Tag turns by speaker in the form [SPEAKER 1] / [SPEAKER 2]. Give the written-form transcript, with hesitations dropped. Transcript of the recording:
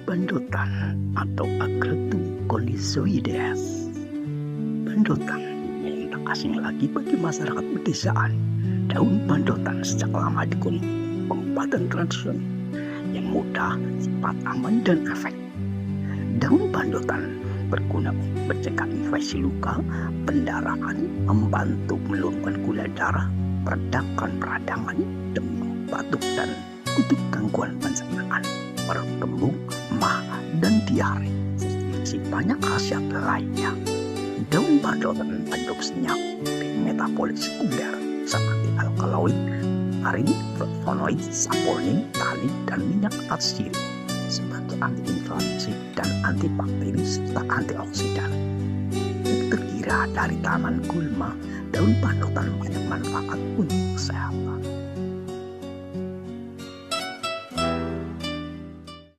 [SPEAKER 1] Bandotan atau Agratum conizoides. Bandotan yang tak asing lagi bagi masyarakat pedesaan. Daun bandotan sejak lama digunakan pengobatan tradisional yang mudah, cepat, aman, dan efektif. Daun bandotan berguna untuk mencegah infeksi luka, pendarahan, membantu menurunkan gula darah, meredakan peradangan, demam, batuk, dan untuk gangguan pencernaan, perut kembung, mah, dan diare, serta masih banyak khasiat lainnya. Daun bandotan mengandung senyawa metabolit sekunder seperti alkaloid, arin, flavonoid, saponin, tanin, dan minyak atsiri sebagai antiinflamasi dan antibakteri serta antioksidan. Terkira dari taman gulma, daun bandotan banyak manfaat untuk kesehatan.